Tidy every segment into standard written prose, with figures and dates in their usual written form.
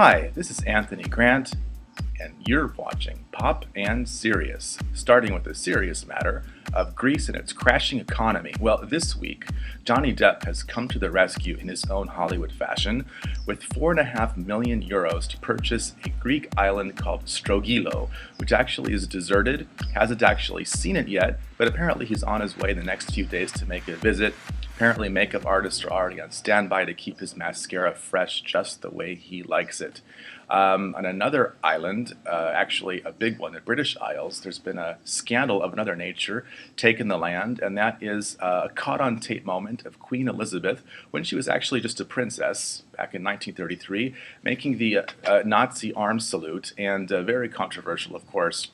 Hi, this is Anthony Grant, and you're watching Pop and Serious, starting with the serious matter of Greece and its crashing economy. Well, this week, Johnny Depp has come to the rescue in his own Hollywood fashion with €4.5 million to purchase a Greek island called Strogilo, which actually is deserted, hasn't actually seen it yet, but apparently he's on his way the next few days to make a visit. Apparently, makeup artists are already on standby to keep his mascara fresh just the way he likes it. On another island, actually a big one, the British Isles, there's been a scandal of another nature taken the land, and that is a caught-on-tape moment of Queen Elizabeth when she was actually just a princess back in 1933, making the Nazi arms salute, and very controversial, of course.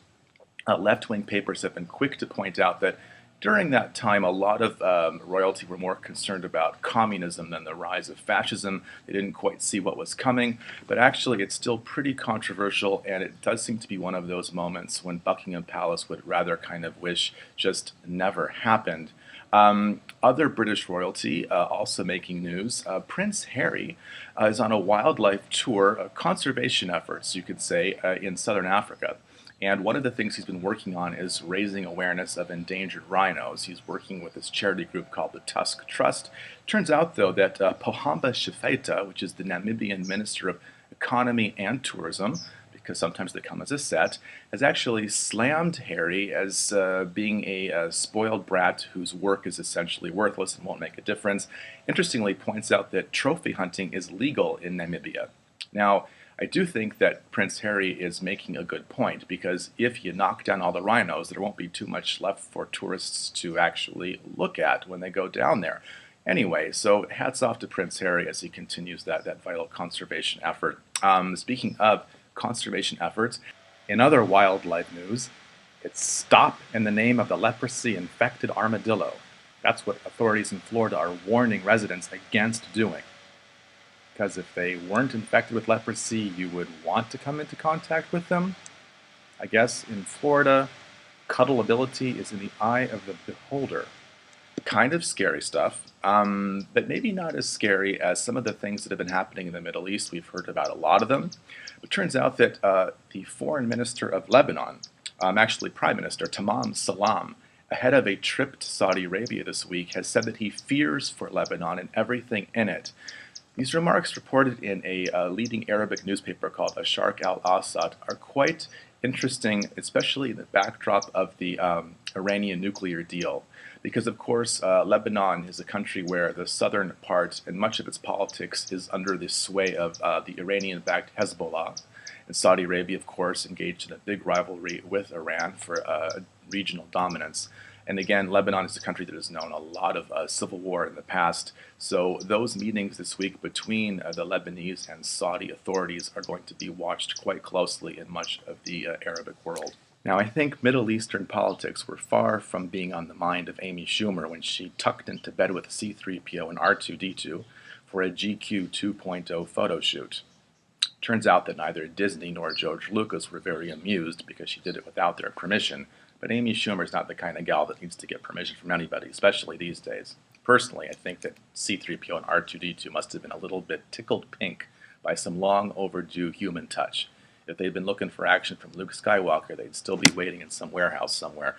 Left-wing papers have been quick to point out that during that time, a lot of royalty were more concerned about communism than the rise of fascism. They didn't quite see what was coming, but actually it's still pretty controversial, and it does seem to be one of those moments when Buckingham Palace would rather kind of wish just never happened. Other British royalty also making news. Prince Harry is on a wildlife tour, conservation efforts, you could say, in southern Africa. And one of the things he's been working on is raising awareness of endangered rhinos. He's working with this charity group called the Tusk Trust. Turns out, though, that Pohamba Shifeta, which is the Namibian Minister of Economy and Tourism, because sometimes they come as a set, has actually slammed Harry as being a spoiled brat whose work is essentially worthless and won't make a difference. Interestingly, points out that trophy hunting is legal in Namibia. Now, I do think that Prince Harry is making a good point, because if you knock down all the rhinos, there won't be too much left for tourists to actually look at when they go down there. Anyway, so hats off to Prince Harry as he continues that vital conservation effort. Speaking of conservation efforts, in other wildlife news, it's stop in the name of the leprosy-infected armadillo. That's what authorities in Florida are warning residents against doing. Because if they weren't infected with leprosy, you would want to come into contact with them. I guess in Florida, cuddleability is in the eye of the beholder. Kind of scary stuff, but maybe not as scary as some of the things that have been happening in the Middle East. We've heard about a lot of them. It turns out that the foreign minister of Lebanon, actually Prime Minister Salam, ahead of a trip to Saudi Arabia this week, has said that he fears for Lebanon and everything in it. These remarks, reported in a leading Arabic newspaper called Asharq al-Awsat, are quite interesting, especially in the backdrop of the Iranian nuclear deal. Because, of course, Lebanon is a country where the southern part and much of its politics is under the sway of the Iranian-backed Hezbollah. And Saudi Arabia, of course, engaged in a big rivalry with Iran for regional dominance. And again, Lebanon is a country that has known a lot of civil war in the past. So those meetings this week between the Lebanese and Saudi authorities are going to be watched quite closely in much of the Arabic world. Now, I think Middle Eastern politics were far from being on the mind of Amy Schumer when she tucked into bed with C-3PO and R2D2 for a GQ 2.0 photo shoot. Turns out that neither Disney nor George Lucas were very amused because she did it without their permission. But Amy Schumer is not the kind of gal that needs to get permission from anybody, especially these days. Personally, I think that C-3PO and R2D2 must have been a little bit tickled pink by some long overdue human touch. If they'd been looking for action from Luke Skywalker, they'd still be waiting in some warehouse somewhere.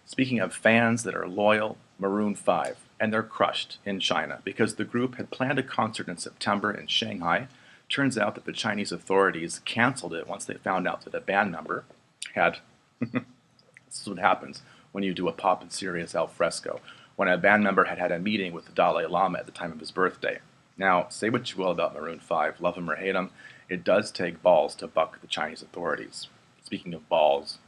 Speaking of fans that are loyal, Maroon 5, and they're crushed in China because the group had planned a concert in September in Shanghai. Turns out that the Chinese authorities canceled it once they found out that a band member had... This is what happens when you do a Pop and Serious al fresco, when a band member had had a meeting with the Dalai Lama at the time of his birthday. Now, say what you will about Maroon 5, love him or hate him, it does take balls to buck the Chinese authorities. Speaking of balls,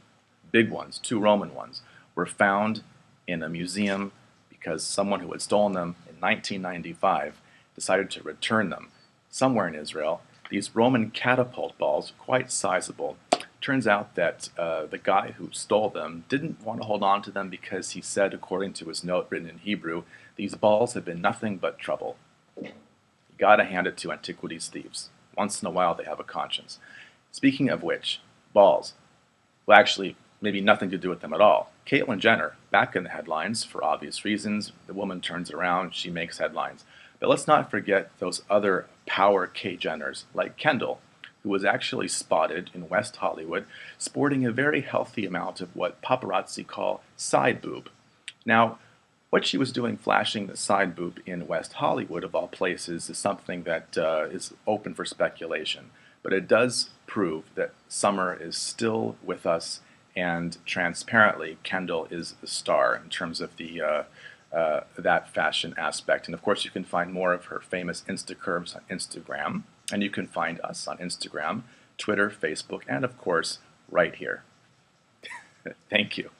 big ones, 2 Roman ones, were found in a museum because someone who had stolen them in 1995 decided to return them somewhere in Israel. These Roman catapult balls, quite sizable. Turns out that the guy who stole them didn't want to hold on to them because he said, according to his note written in Hebrew, these balls have been nothing but trouble. You gotta hand it to antiquities thieves. Once in a while they have a conscience. Speaking of which, balls. Well, actually, maybe nothing to do with them at all. Caitlyn Jenner, back in the headlines for obvious reasons. The woman turns around, she makes headlines. But let's not forget those other power K Jenners, like Kendall, who was actually spotted in West Hollywood sporting a very healthy amount of what paparazzi call side boob. Now, what she was doing flashing the side boob in West Hollywood, of all places, is something that is open for speculation. But it does prove that summer is still with us, and transparently, Kendall is the star in terms of that fashion aspect. And of course, you can find more of her famous Instacurves on Instagram, and you can find us on Instagram, Twitter, Facebook, and of course, right here. Thank you.